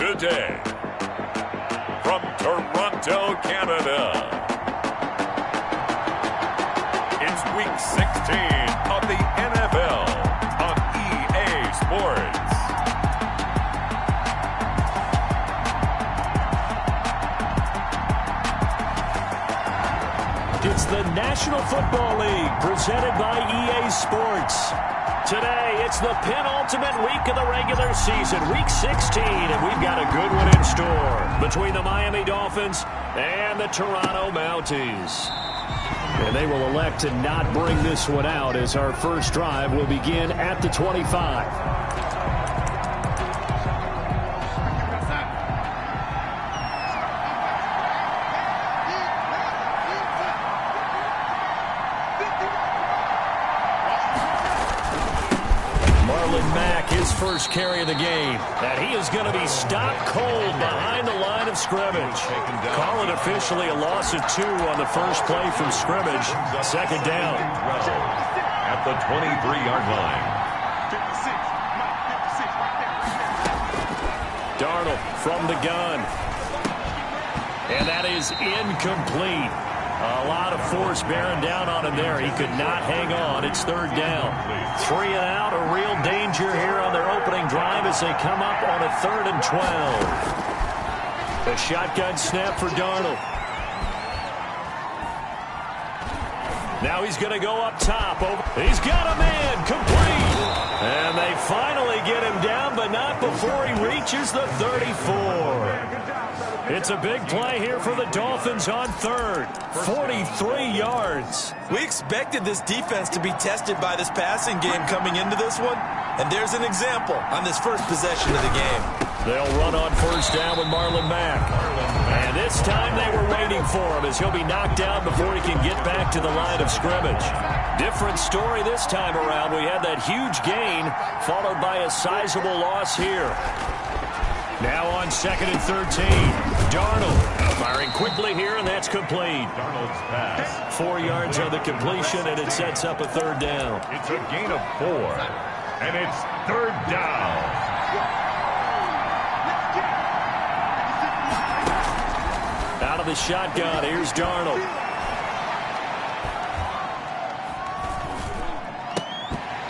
Today, from Toronto, Canada, it's Week 16 of the NFL on EA Sports. It's the National Football League presented by EA Sports. Today, it's the penultimate week of the regular season, Week 16, and we've got a good one in store between the Miami Dolphins and the Toronto Mounties. And they will elect to not bring this one out as our first drive will begin at the 25. First carry of the game, and he is going to be stopped cold behind the line of scrimmage. Call it officially a loss of 2 on the first play from scrimmage. Second down. At the 23-yard line. Darnold from the gun. And that is incomplete. A lot of force bearing down on him there. He could not hang on. It's third down. 3 and out. A real danger here on their opening drive as they come up on a 3rd and 12. A shotgun snap for Darnold. Now he's going to go up top. He's got a man. Complete. And they finally get him down, but not before he reaches the 34. It's a big play here for the Dolphins on 3rd. 43 yards. We expected this defense to be tested by this passing game coming into this one. And there's an example on this first possession of the game. They'll run on first down with Marlon Mack. And this time they were waiting for him as he'll be knocked down before he can get back to the line of scrimmage. Different story this time around. We had that huge gain followed by a sizable loss here. Now on 2nd and 13. Darnold firing quickly here, and that's complete. Darnold's pass. 4 yards on the completion, and it sets up a 3rd down. It's a gain of 4, and it's 3rd down. Out of the shotgun, here's Darnold.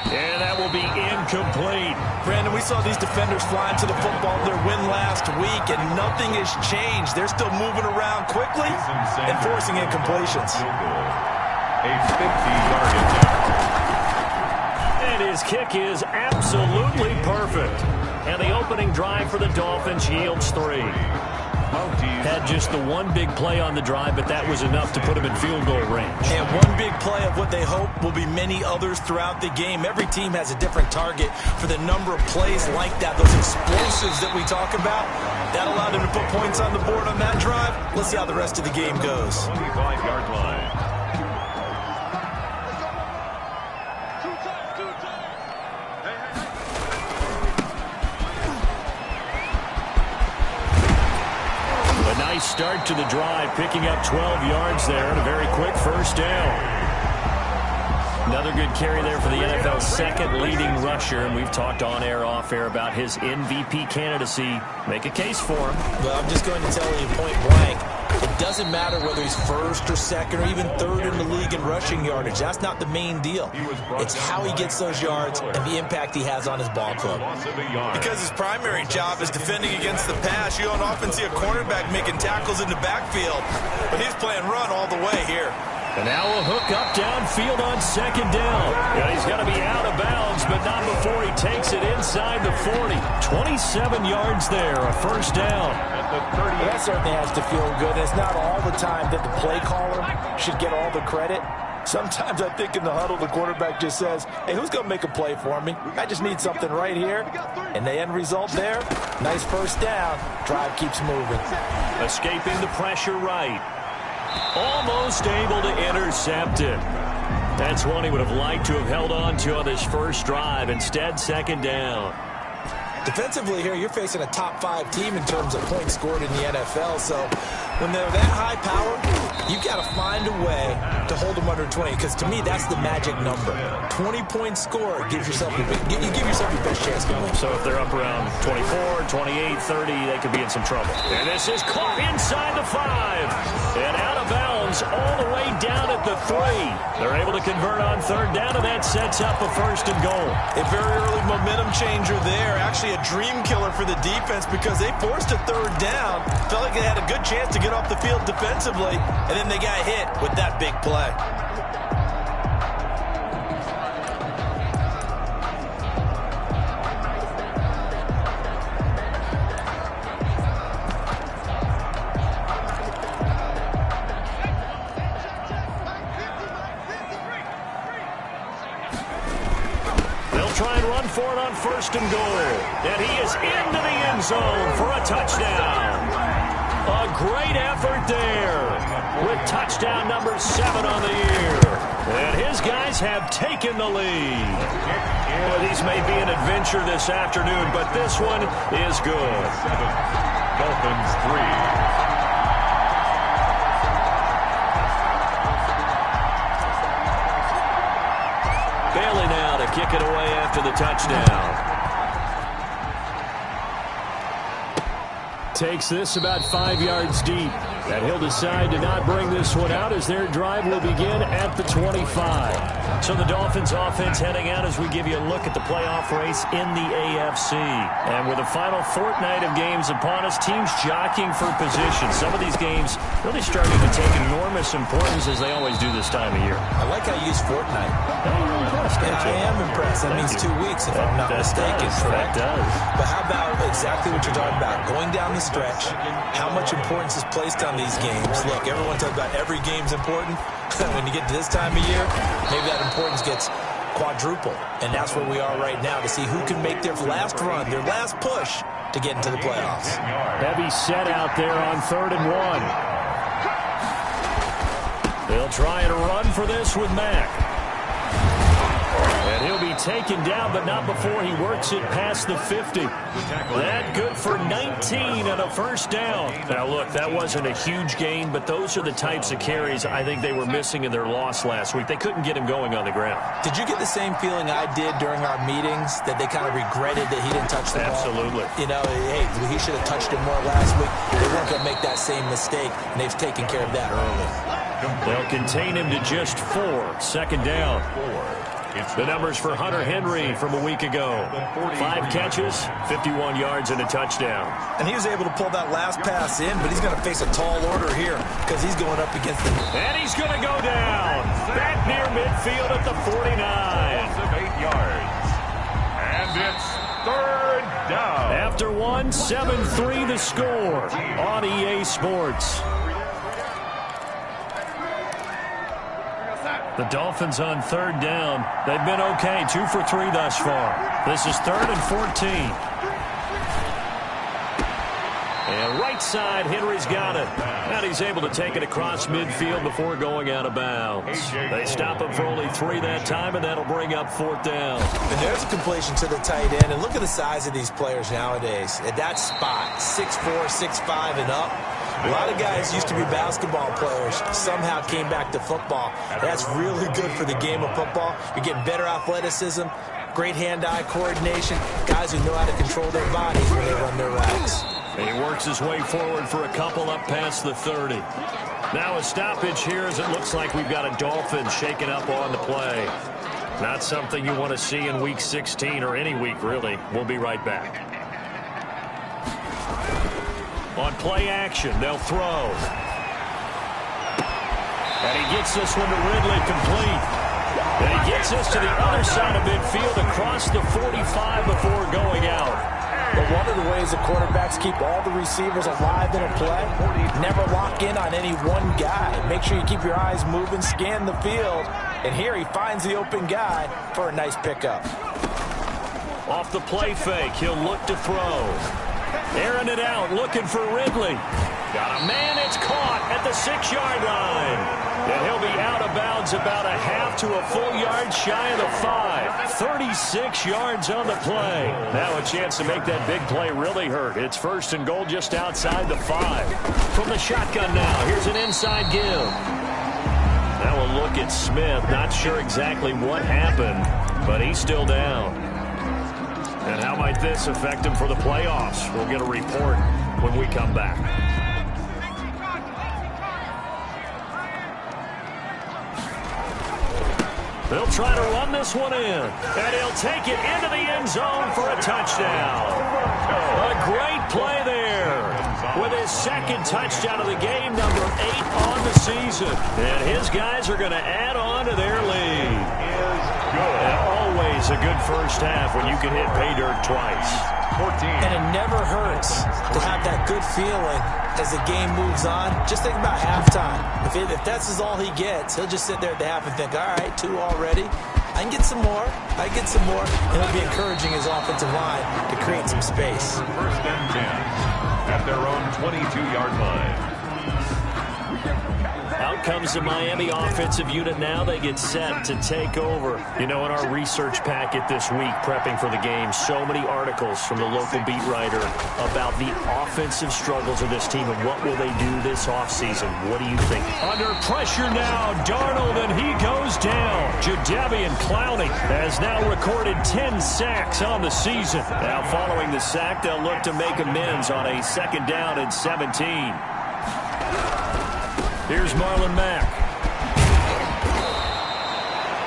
And that will be incomplete. Brandon, we saw these defenders flying to the football their win last week, and nothing has changed. They're still moving around quickly and forcing incompletions. A 50-yard attempt. And his kick is absolutely perfect. And the opening drive for the Dolphins yields 3. Had just the one big play on the drive, but that was enough to put him in field goal range. And one big play of what they hope will be many others throughout the game. Every team has a different target for the number of plays like that, those explosives that we talk about. That allowed them to put points on the board on that drive. Let's see how the rest of the game goes. 25-yard line. Start to the drive, picking up 12 yards there and a very quick first down. Another good carry there for the NFL's second leading rusher, and we've talked on air, off air about his MVP candidacy. Make a case for him. Well, I'm just going to tell you point blank, it doesn't matter whether he's 1st or 2nd or even 3rd in the league in rushing yardage. That's not the main deal. It's how he gets those yards and the impact he has on his ball club. Because his primary job is defending against the pass, you don't often see a cornerback making tackles in the backfield. But he's playing run all the way here. And now a hook up downfield on 2nd down. Yeah, he's got to be out of bounds, but not before he takes it inside the 40. 27 yards there, a first down. Well, that certainly has to feel good. It's not all the time that the play caller should get all the credit. Sometimes I think in the huddle, the quarterback just says, hey, who's going to make a play for me? I just need something right here. And the end result there, nice first down. Drive keeps moving. Escaping the pressure right. Almost able to intercept it. That's one he would have liked to have held on to on this first drive. Instead, 2nd down. Defensively here, you're facing a top 5 team in terms of points scored in the NFL, so when they're that high power, you've got to find a way to hold them under 20, because to me, that's the magic number. 20-point score gives yourself you give yourself your best chance to win. So if they're up around 24, 28, 30, they could be in some trouble. And this is caught inside the 5. And out of bounds all the way down at the 3. They're able to convert on third down, and that sets up a 1st and goal. A very early momentum changer there. Actually a dream killer for the defense, because they forced a third down. Felt like they had a good chance to get off the field defensively, and then they got hit with that big play. Try and run for it on 1st and goal. And he is into the end zone for a touchdown. A great effort there with touchdown number 7 on the year. And his guys have taken the lead. Well, these may be an adventure this afternoon, but this one is good. 7, Dolphins 3. Kick it away after the touchdown. Takes this about 5 yards deep. And he'll decide to not bring this one out as their drive will begin at the 25. So the Dolphins offense heading out as we give you a look at the playoff race in the AFC. And with the final fortnight of games upon us, teams jockeying for position. Some of these games really starting to take enormous importance, as they always do this time of year. I like how you use fortnight. I am impressed. That means 2 weeks, if I'm not mistaken. That does. But how about exactly what you're talking about? Going down the stretch, how much importance is placed on these games? Look, everyone talks about every game's important. When you get to this time of year, maybe that importance gets quadruple. And that's where we are right now, to see who can make their last run, their last push to get into the playoffs. Heavy set out there on 3rd and 1. They'll try and run for this with Mack. And he'll be taken down, but not before he works it past the 50. That good for 19 and a 1st down. Now, look, that wasn't a huge gain, but those are the types of carries I think they were missing in their loss last week. They couldn't get him going on the ground. Did you get the same feeling I did during our meetings, that they kind of regretted that he didn't touch the ball? Absolutely. You know, hey, he should have touched it more last week. They weren't going to make that same mistake, and they've taken care of that early. They'll contain him to just 4. 2nd down. The numbers for Hunter Henry from a week ago. 5 catches, 51 yards, and a touchdown. And he was able to pull that last pass in, but he's going to face a tall order here because he's going up against the... And he's going to go down. Back near midfield at the 49. 8 yards. And it's 3rd down. After 1, 7-3 the score on EA Sports. The Dolphins on 3rd down. They've been okay, 2 for 3 thus far. This is 3rd and 14. And right side, Henry's got it. And he's able to take it across midfield before going out of bounds. They stop him for only 3 that time, and that'll bring up 4th down. And there's a completion to the tight end. And look at the size of these players nowadays. At that spot, 6'4", 6'5", and up. A lot of guys used to be basketball players, somehow came back to football. That's really good for the game of football. You're getting better athleticism, great hand-eye coordination, guys who know how to control their bodies when they run their routes. And he works his way forward for a couple up past the 30. Now a stoppage here, as it looks like we've got a Dolphin shaken up on the play. Not something you want to see in Week 16 or any week, really. We'll be right back. On play action, they'll throw. And he gets this one to Ridley, complete. And he gets this to the other side of midfield across the 45 before going out. But one of the ways the quarterbacks keep all the receivers alive in a play, never lock in on any one guy. Make sure you keep your eyes moving, scan the field. And here he finds the open guy for a nice pickup. Off the play fake, he'll look to throw. Airing it out, looking for Ridley. Got a man, it's caught at the 6-yard line. And he'll be out of bounds about a half to a full yard shy of the 5. 36 yards on the play. Now a chance to make that big play really hurt. It's first and goal just outside the 5. From the shotgun now, here's an inside give. Now a look at Smith. Not sure exactly what happened, but he's still down. And how might this affect him for the playoffs? We'll get a report when we come back. They'll try to run this one in, and he'll take it into the end zone for a touchdown. A great play there with his second touchdown of the game, number 8 on the season. And his guys are going to add on to their lead. And always a good first half when you can hit pay dirt twice. 14. And it never hurts to have that good feeling as the game moves on. Just think about halftime. If that's all he gets, he'll just sit there at the half and think, all right, 2 already. I can get some more. I can get some more. And he'll be encouraging his offensive line to create some space. First and 10 at their own 22-yard line. Out comes the Miami offensive unit now. They get set to take over. You know, in our research packet this week, prepping for the game, so many articles from the local beat writer about the offensive struggles of this team and what will they do this offseason. What do you think? Under pressure now, Darnold, and he goes down. Jadeveon Clowney has now recorded 10 sacks on the season. Now following the sack, they'll look to make amends on a 2nd down and 17. Here's Marlon Mack.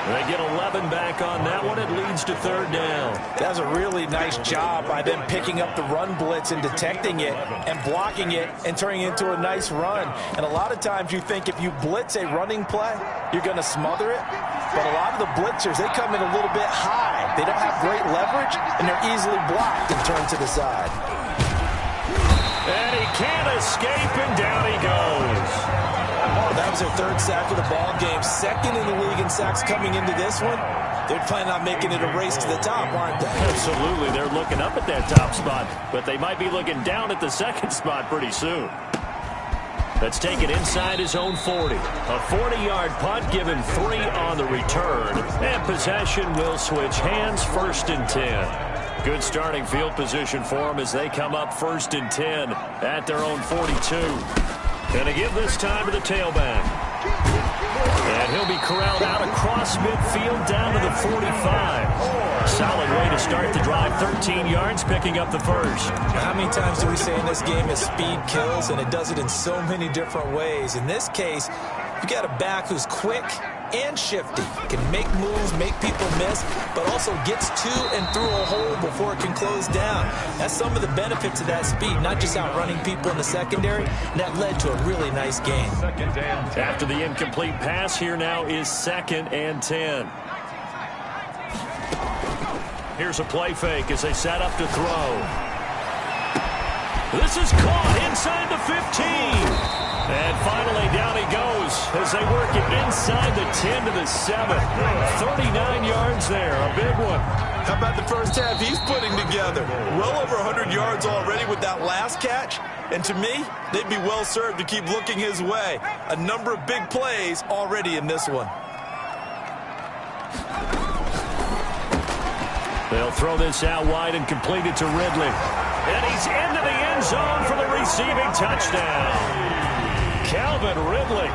They get 11 back on that one. It leads to 3rd down. That was a really nice job by them picking up the run blitz and detecting it and blocking it and turning it into a nice run. And a lot of times you think if you blitz a running play, you're going to smother it. But a lot of the blitzers, they come in a little bit high. They don't have great leverage, and they're easily blocked and turned to the side. And he can't escape, and down he goes. That was their 3rd sack of the ball game. 2nd in the league in sacks coming into this one. They're planning on making it a race to the top, aren't they? Absolutely. They're looking up at that top spot, but they might be looking down at the 2nd spot pretty soon. Let's take it inside his own 40. A 40-yard punt, given 3 on the return. And possession will switch hands, 1st and 10. Good starting field position for them as they come up 1st and 10 at their own 42. Going to give this time to the tailback. And he'll be corralled out across midfield down to the 45. Solid way to start the drive. 13 yards, picking up the first. How many times do we say in this game is speed kills, and it does it in so many different ways. In this case, you got a back who's quick and shifty, can make moves, make people miss, but also gets to and through a hole before it can close down. That's some of the benefits of that speed, not just outrunning people in the secondary, and that led to a really nice game. After the incomplete pass, here now is 2nd and 10. Here's a play fake as they set up to throw. This is caught inside the 15. And finally, down he goes as they work it inside the 10 to the 7. 39 yards there, a big one. How about the first half he's putting together? Well over 100 yards already with that last catch. And to me, they'd be well served to keep looking his way. A number of big plays already in this one. They'll throw this out wide and complete it to Ridley. And he's into the end zone for the receiving touchdown. Calvin Ridley,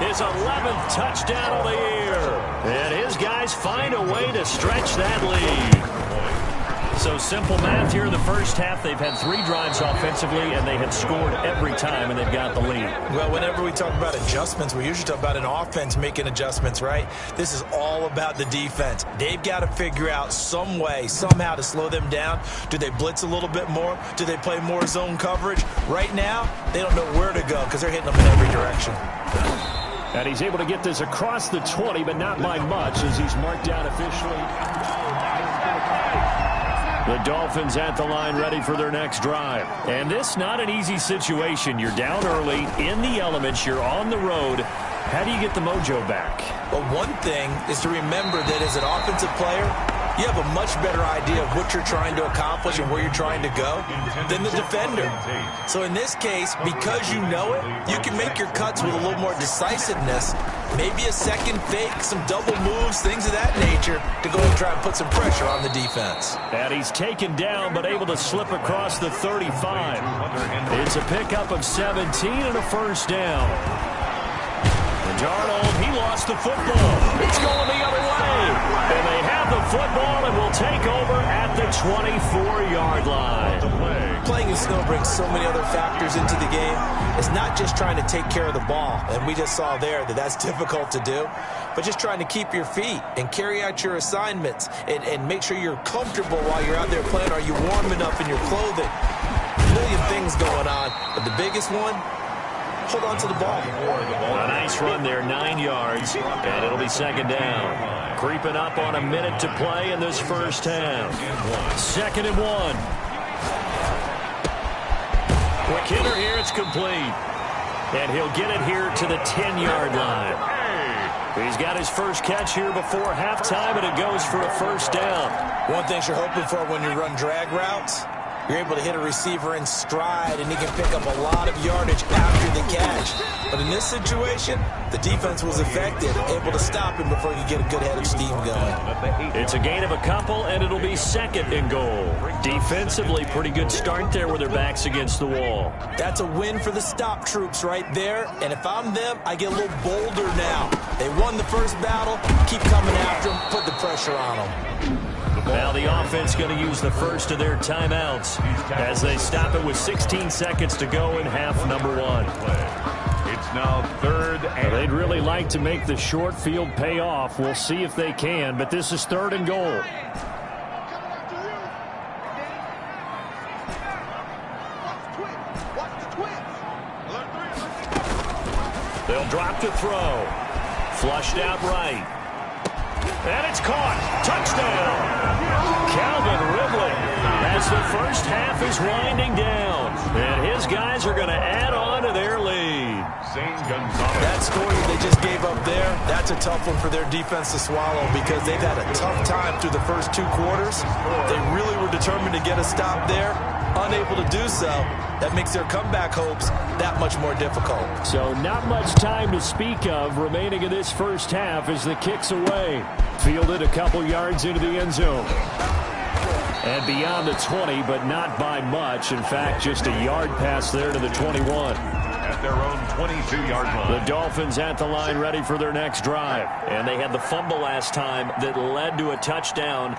his 11th touchdown of the year. And his guys find a way to stretch that lead. So simple math here in the first half. They've had 3 drives offensively, and they have scored every time, and they've got the lead. Well, whenever we talk about adjustments, we usually talk about an offense making adjustments, right? This is all about the defense. They've got to figure out some way, somehow to slow them down. Do they blitz a little bit more? Do they play more zone coverage? Right now, they don't know where to go because they're hitting them in every direction. And he's able to get this across the 20, but not by much as he's marked down officially. The Dolphins at the line ready for their next drive. And this not an easy situation. You're down early, in the elements, you're on the road. How do you get the mojo back? Well, one thing is to remember that as an offensive player, you have a much better idea of what you're trying to accomplish and where you're trying to go than the defender. So in this case, because you know it, you can make your cuts with a little more decisiveness Maybe a second fake, some double moves, things of that nature to go and try and put some pressure on the defense. And he's taken down but able to slip across the 35. It's a pickup of 17 and a first down. And Darnold, he lost the football. It's going the other way. And they have the football and will take over at the 24-yard line. Playing in snow brings so many other factors into the game. It's not just trying to take care of the ball, and we just saw there that that's difficult to do, but just trying to keep your feet and carry out your assignments and make sure you're comfortable while you're out there playing. Are you warm enough in your clothing? A million things going on, but the biggest one, hold on to the ball. A nice run there, 9 yards, and it'll be second down. Creeping up on a minute to play in this first half. 2nd and 1. Quick hitter here, it's complete. And he'll get it here to the 10-yard line. He's got his first catch here before halftime, and it goes for a first down. One thing you're hoping for when you run drag routes, you're able to hit a receiver in stride, and he can pick up a lot of yardage after the catch. But in this situation, the defense was effective, able to stop him before he could get a good head of steam going. It's a gain of a couple, and it'll be 2nd and goal. Defensively, pretty good start there with their backs against the wall. That's a win for the stop troops right there, and if I'm them, I get a little bolder now. They won the first battle, keep coming after them, put the pressure on them. Now the offense going to use the first of their timeouts as they stop it with 16 seconds to go in half number 1. It's now 3rd and... They'd really like to make the short field pay off. We'll see if they can, but this is 3rd and goal. They'll drop to throw. Flushed out right. And it's caught. Touchdown. Calvin Ridley as the first half is winding down. And his guys are going to add on to their lead. That score that they just gave up there, that's a tough one for their defense to swallow because they've had a tough time through the first 2 quarters. They really were determined to get a stop there. Unable to do so, that makes their comeback hopes that much more difficult. So not much time to speak of remaining in this first half as the kick's away. Fielded a couple yards into the end zone. And beyond the 20, but not by much. In fact, just a yard pass there to the 21. At their own 22-yard line. The Dolphins at the line ready for their next drive. And they had the fumble last time that led to a touchdown.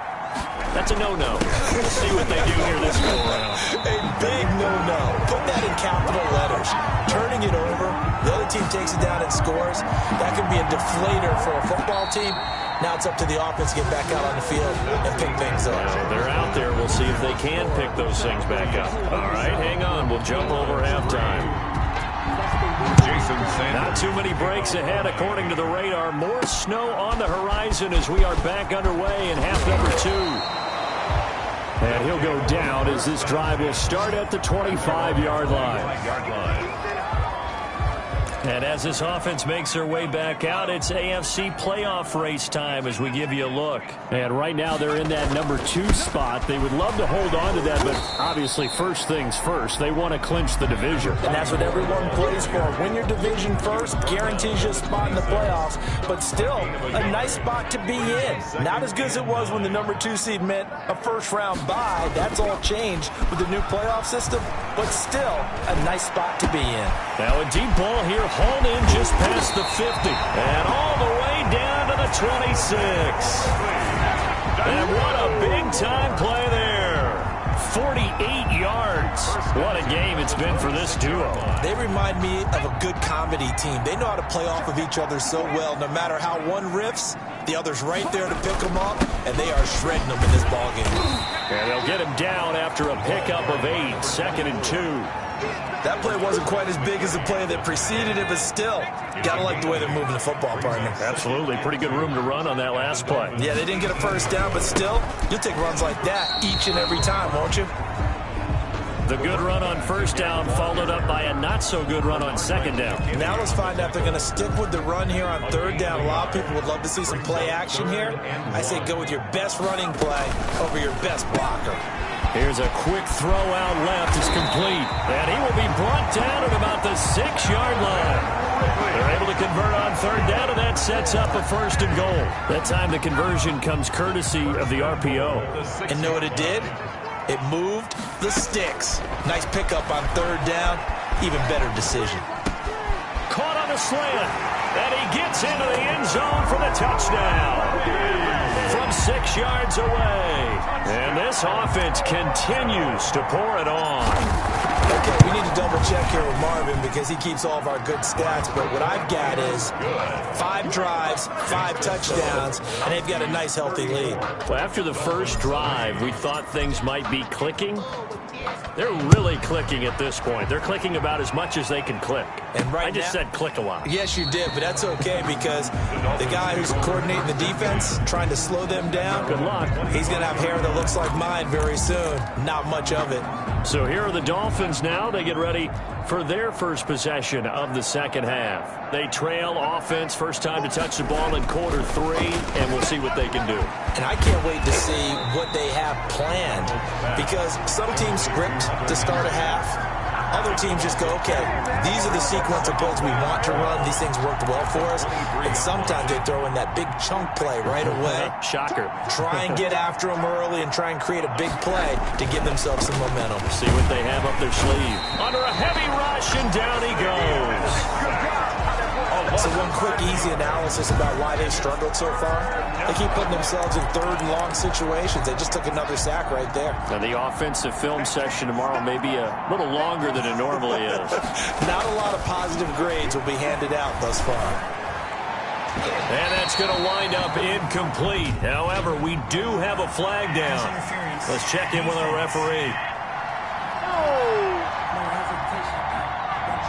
That's a no-no. We'll see what they do here this go around. A big no-no. Put that in capital letters. Turning it over, the other team takes it down and scores. That can be a deflator for a football team. Now it's up to the offense to get back out on the field and pick things up. Well, they're out there. We'll see if they can pick those things back up. All right, hang on. We'll jump over halftime. Not too many breaks ahead according to the radar. More snow on the horizon as we are back underway in half number 2. And he'll go down as this drive will start at the 25-yard line. And as this offense makes their way back out, it's AFC playoff race time as we give you a look. And right now they're in that number 2 spot. They would love to hold on to that, but obviously first things first. They want to clinch the division. And that's what everyone plays for. Win your division first, guarantees you a spot in the playoffs, but still a nice spot to be in. Not as good as it was when the number 2 seed meant a first-round bye. That's all changed with the new playoff system, but still a nice spot to be in. Now a deep ball here. Hauled in just past the 50. And all the way down to the 26. And what a big-time play there. 48 yards. What a game it's been for this duo. They remind me of a good comedy team. They know how to play off of each other so well. No matter how one riffs, the other's right there to pick them up, and they are shredding them in this ballgame. And they'll get him down after a pickup of 8, 2nd and 2. That play wasn't quite as big as the play that preceded it, but still, gotta like the way they're moving the football, partner. Absolutely. Pretty good room to run on that last play. Yeah, they didn't get a first down, but still, you'll take runs like that each and every time, won't you? The good run on first down followed up by a not-so-good run on second down. Now let's find out if they're going to stick with the run here on third down. A lot of people would love to see some play action here. I say go with your best running play over your best blocker. Here's a quick throw out left. It's complete. And he will be brought down at about the 6-yard line. They're able to convert on third down, and that sets up a 1st and goal. That time the conversion comes courtesy of the RPO. And know what it did? It moved the sticks. Nice pickup on third down. Even better decision. Caught on a slant, and he gets into the end zone for the touchdown from 6 yards away. And this offense continues to pour it on. Okay, we need to double check here with Marvin because he keeps all of our good stats. But what I've got is 5 drives, 5 touchdowns, and they've got a nice, healthy lead. Well, after the first drive, we thought things might be clicking. They're really clicking at this point. They're clicking about as much as they can click. And right I just said click a lot. Yes, you did, but that's okay because the guy who's coordinating the defense, trying to slow them down, good luck. He's going to have hair that looks like mine very soon. Not much of it. So here are the Dolphins now. They get ready for their first possession of the second half. They trail offense, first time to touch the ball in quarter 3, and we'll see what they can do. And I can't wait to see what they have planned because some teams script to start a half. Other teams just go, okay, these are the sequence of plays we want to run. These things worked well for us. And sometimes they throw in that big chunk play right away. Shocker. Try and get after them early and try and create a big play to give themselves some momentum. See what they have up their sleeve. Under a heavy rush, and down he goes. So one quick, easy analysis about why they struggled so far. They keep putting themselves in 3rd and long situations. They just took another sack right there. Now, the offensive film session tomorrow may be a little longer than it normally is. Not a lot of positive grades will be handed out thus far. And that's going to wind up incomplete. However, we do have a flag down. Let's check in with our referee.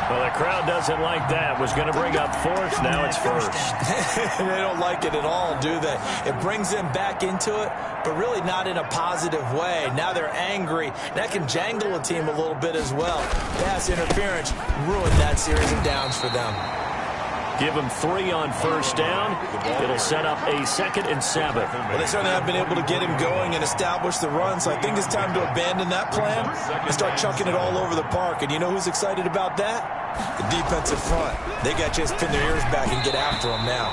Well, the crowd doesn't like that. Was going to bring up 4th. Now it's 1st. They don't like it at all, do they? It brings them back into it, but really not in a positive way. Now they're angry. That can jangle a team a little bit as well. Pass interference ruined that series of downs for them. Give them 3 on first down. It'll set up a 2nd and 7. Well, they certainly have been able to get him going and establish the run, so I think it's time to abandon that plan and start chucking it all over the park. And you know who's excited about that? The defensive front. They got to just pin their ears back and get after him now.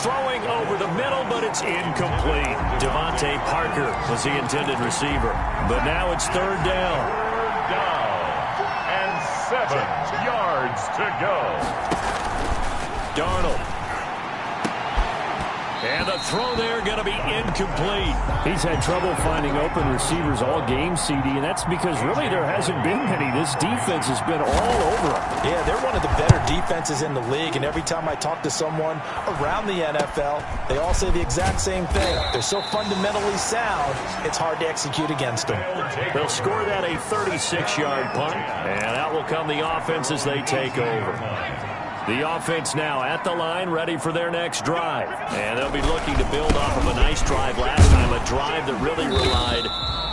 Throwing over the middle, but it's incomplete. Devontae Parker was the intended receiver. But now it's 3rd down. 3rd down and 7 yards to go. Darnold. And the throw there going to be incomplete. He's had trouble finding open receivers all game, CD, and that's because really there hasn't been many. This defense has been all over them. Yeah, they're one of the better defenses in the league, and every time I talk to someone around the NFL, they all say the exact same thing. They're so fundamentally sound, it's hard to execute against them. They'll score that a 36-yard punt, and out will come the offense as they take over. The offense now at the line, ready for their next drive. And they'll be looking to build off of a nice drive last time, a drive that really relied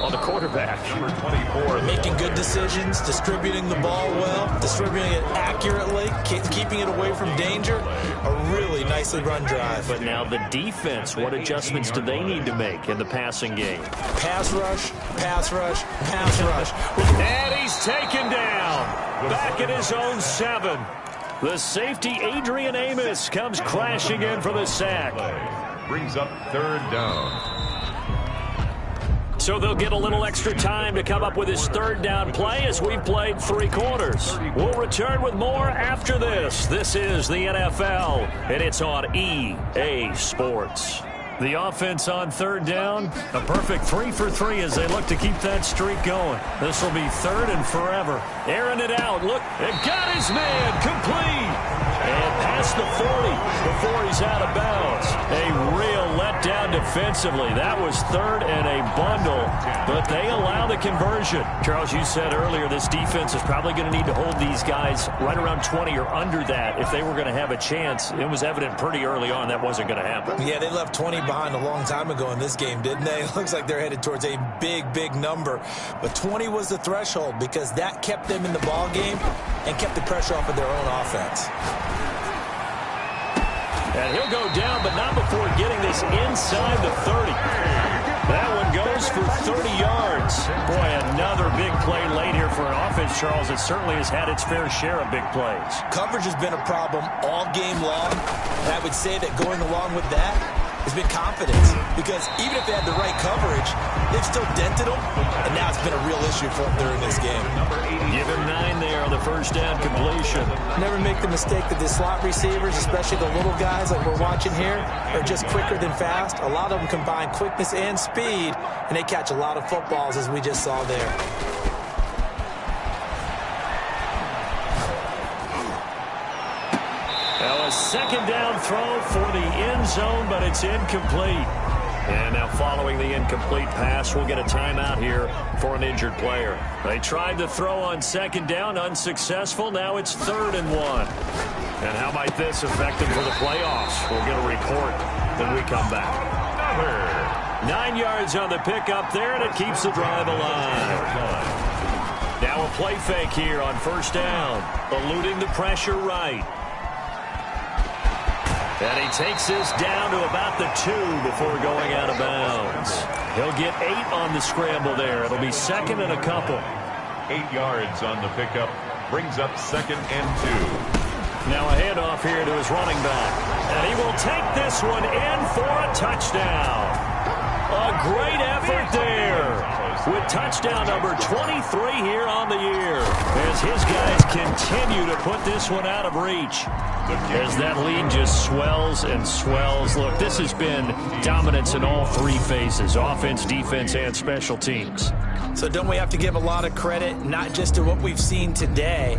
on the quarterback. Number 24. Making good decisions, distributing the ball well, distributing it accurately, keeping it away from danger. A really nicely run drive. But now the defense, what adjustments do they need to make in the passing game? Pass rush, pass rush, pass rush. And he's taken down. Back at his own 7. The safety, Adrian Amos, comes crashing in for the sack. Brings up 3rd down. So they'll get a little extra time to come up with his 3rd down play as we've played 3 quarters. We'll return with more after this. This is the NFL, and it's on EA Sports. The offense on 3rd down, a perfect 3 for 3 as they look to keep that streak going. This will be 3rd and forever. Airing it out, look, and got his man, complete. And past the 40 before he's out of bounds. A real letdown defensively. That was 3rd and a bundle, but they allow the conversion. Charles, you said earlier this defense is probably going to need to hold these guys right around 20 or under that if they were going to have a chance. It was evident pretty early on that wasn't going to happen. Yeah, they left 20 behind a long time ago in this game, didn't they? It looks like they're headed towards a big, big number. But 20 was the threshold because that kept them in the ball game and kept the pressure off of their own offense. And he'll go down, but not before getting this inside the 30. That one goes for 30 yards. Boy, another big play late here for an offense, Charles. It certainly has had its fair share of big plays. Coverage has been a problem all game long. And I would say that going along with that has been confidence. Because even if they had the right coverage, they've still dented them. And now it's been a real issue for them during this game. Give him 9 there on the first down completion. Never make the mistake that the slot receivers, especially the little guys like we're watching here, are just quicker than fast. A lot of them combine quickness and speed, and they catch a lot of footballs, as we just saw there. Now a second down throw for the end zone, but it's incomplete. And now following the incomplete pass, we'll get a timeout here for an injured player. They tried to throw on second down, unsuccessful. Now it's 3rd and 1. And how might this affect them for the playoffs? We'll get a report when we come back. 9 yards on the pickup there, and it keeps the drive alive. Now a play fake here on first down, eluding the pressure right. And he takes this down to about the 2 before going out of bounds. He'll get 8 on the scramble there. It'll be 2nd and a couple. 8 yards on the pickup. Brings up 2nd and 2. Now a handoff here to his running back. And he will take this one in for a touchdown. A great effort there. With touchdown number 23 here on the year. As his guys continue to put this one out of reach. As that lead just swells and swells. Look, this has been dominance in all 3 phases. Offense, defense, and special teams. So don't we have to give a lot of credit, not just to what we've seen today,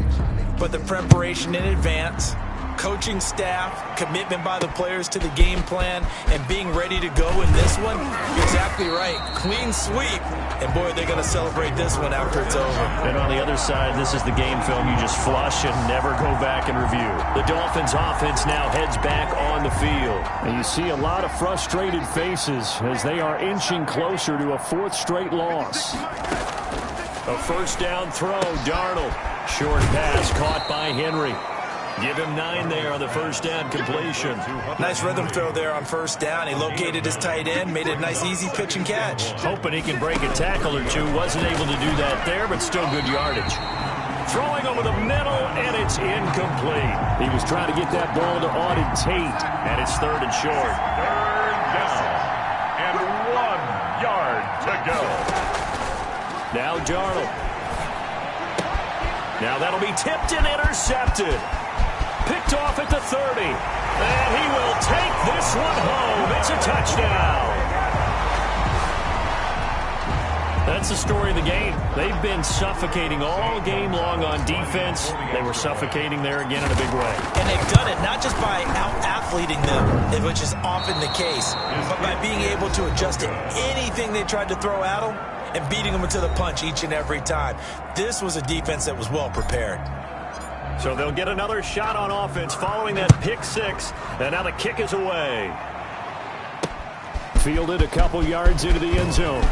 but the preparation in advance, coaching staff, commitment by the players to the game plan, and being ready to go in this one? You're exactly right. Clean sweep. And, boy, they're going to celebrate this one after it's over. And on the other side, this is the game film you just flush and never go back and review. The Dolphins offense now heads back on the field. And you see a lot of frustrated faces as they are inching closer to a 4th straight loss. A first down throw, Darnold. Short pass caught by Henry. Give him 9 there on the first down completion. Nice rhythm throw there on first down. He located his tight end, made it a nice easy pitch and catch. Hoping he can break a tackle or two. Wasn't able to do that there, but still good yardage. Throwing over the middle, and it's incomplete. He was trying to get that ball to Auden Tate, and it's 3rd and short. 3rd down, and 1 yard to go. Now Darnold. Now that'll be tipped and intercepted. Picked off at the 30. And he will take this one home. It's a touchdown. That's the story of the game. They've been suffocating all game long on defense. They were suffocating there again in a big way. And they've done it not just by out-athleting them, which is often the case, but by being able to adjust to anything they tried to throw at them and beating them into the punch each and every time. This was a defense that was well prepared. So they'll get another shot on offense following that pick 6. And now the kick is away. Fielded a couple yards into the end zone.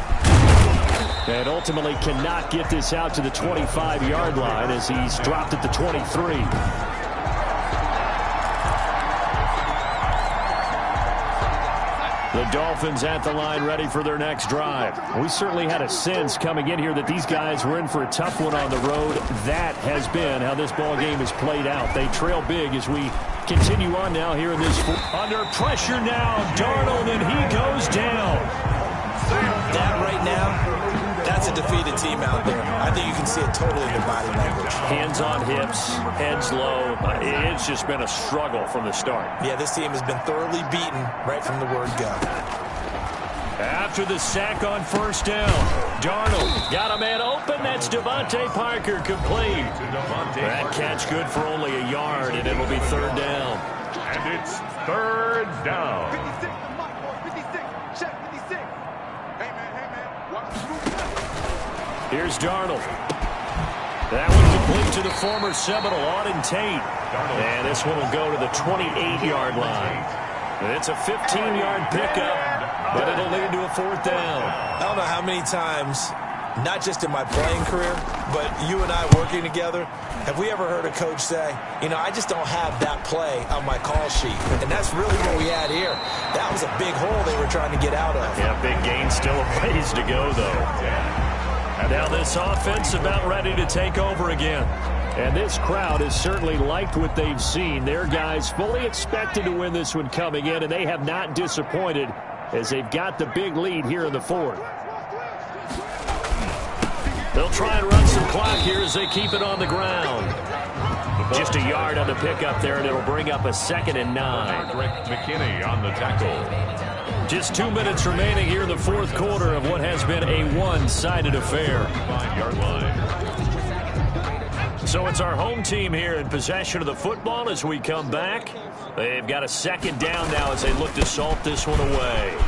And ultimately cannot get this out to the 25-yard line as he's dropped at the 23. The Dolphins at the line ready for their next drive. We certainly had a sense coming in here that these guys were in for a tough one on the road. That has been how this ball game has played out. They trail big as we continue on now here in this. Under pressure now, Darnold, and he goes down. That right now, that's a defeated team out there. I think you can see it totally in their body language. Hands on hips, heads low. It's just been a struggle from the start. Yeah, this team has been thoroughly beaten right from the word go. After the sack on first down, Darnold got a man open. That's Devontae Parker complete. That catch good for only a yard, and it'll be 3rd down. And it's 3rd down. 56, Mark, 56, check 56. Hey, man, watch. Here's Darnold. That one complete to the former Seminole, Auden Tate. And this one will go to the 28-yard line. And it's a 15-yard pickup, but it'll lead to a 4th down. I don't know how many times, not just in my playing career, but you and I working together, have we ever heard a coach say, you know, I just don't have that play on my call sheet. And that's really what we had here. That was a big hole they were trying to get out of. Yeah, big gain, still a ways to go, though. Now this offense about ready to take over again. And this crowd has certainly liked what they've seen. Their guys fully expected to win this one coming in, and they have not disappointed as they've got the big lead here in the fourth. They'll try and run some clock here as they keep it on the ground. Just a yard on the pickup there, and it'll bring up a 2nd and 9. McKinney on the tackle. Just 2 minutes remaining here in the fourth quarter of what has been a one-sided affair. 5-yard line. So it's our home team here in possession of the football as we come back. They've got a 2nd down now as they look to salt this one away.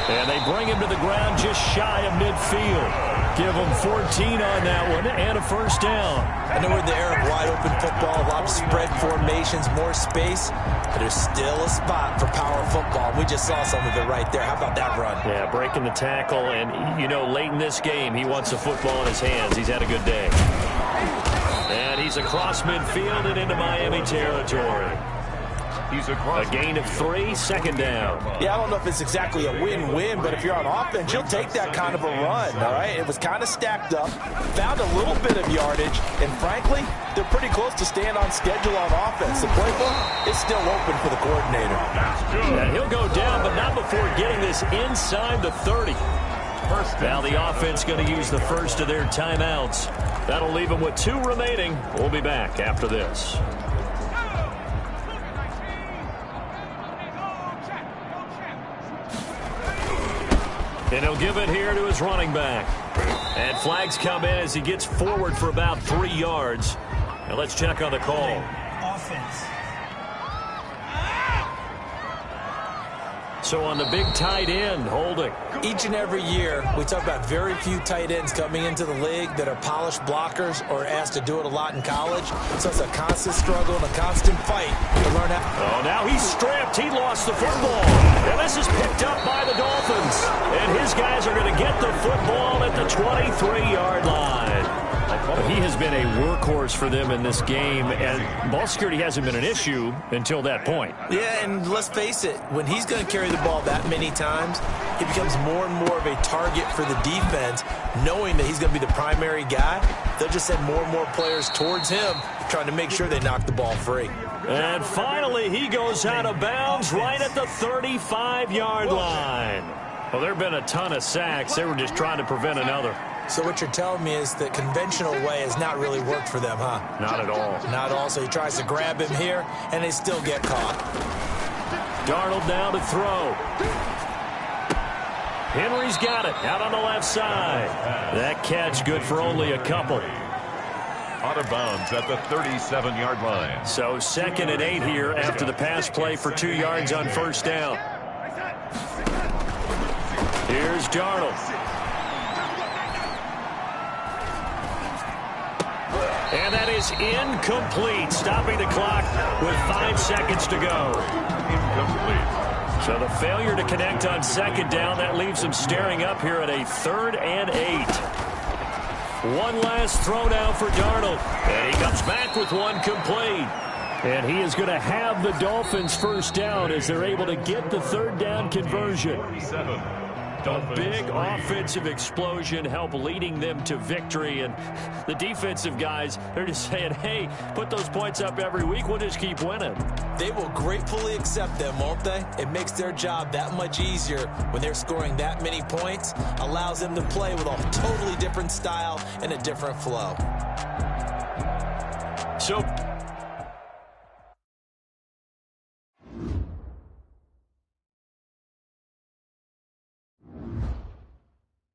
And they bring him to the ground just shy of midfield. Give them 14 on that one and a 1st down. I know we're in the era of wide-open football, a lot of spread formations, more space, but there's still a spot for power football. We just saw some of it right there. How about that run? Yeah, breaking the tackle, and, you know, late in this game, he wants the football in his hands. He's had a good day. And he's across midfield and into Miami territory. He's across. A gain of 3, 2nd down. Yeah, I don't know if it's exactly a win-win, but if you're on offense, you'll take that kind of a run, all right? It was kind of stacked up, found a little bit of yardage, and frankly, they're pretty close to staying on schedule on offense. The playbook is still open for the coordinator. That's good. And he'll go down, but not before getting this inside the 30. Now the offense going to use the first of their timeouts. That'll leave them with 2 remaining. We'll be back after this. And he'll give it here to his running back. And flags come in as he gets forward for about 3 yards. Now let's check on the call. Offense. So on the big tight end, holding. Each and every year, we talk about very few tight ends coming into the league that are polished blockers or asked to do it a lot in college. So it's a constant struggle and a constant fight to learn how. Oh, now he's stripped. He lost the football. And this is picked up by the Dolphins. And his guys are going to get the football at the 23-yard line. He has been a workhorse for them in this game, and ball security hasn't been an issue until that point. Yeah, and let's face it, when he's going to carry the ball that many times, he becomes more and more of a target for the defense, knowing that he's going to be the primary guy. They'll just send more and more players towards him, trying to make sure they knock the ball free. And finally, he goes out of bounds right at the 35-yard line. Well, there have been a ton of sacks. They were just trying to prevent another. So what you're telling me is the conventional way has not really worked for them, huh? Not at all. Not at all. So he tries to grab him here, and they still get caught. Darnold now to throw. Henry's got it out on the left side. That catch good for only a couple. Out of bounds at the 37-yard line. So 2nd and 8 here after the pass play for 2 yards on 1st down. Here's Darnold. And that is incomplete, stopping the clock with 5 seconds to go. Incomplete. So the failure to connect on 2nd down, that leaves them staring up here at a 3rd and 8. One last throw now for Darnold. And he comes back with one complete. And he is going to have the Dolphins 1st down as they're able to get the 3rd down conversion. 47. A big offensive explosion help leading them to victory, and the defensive guys, they're just saying, hey, put those points up every week, we'll just keep winning. They will gratefully accept them, won't they? It makes their job that much easier when they're scoring that many points, allows them to play with a totally different style and a different flow. So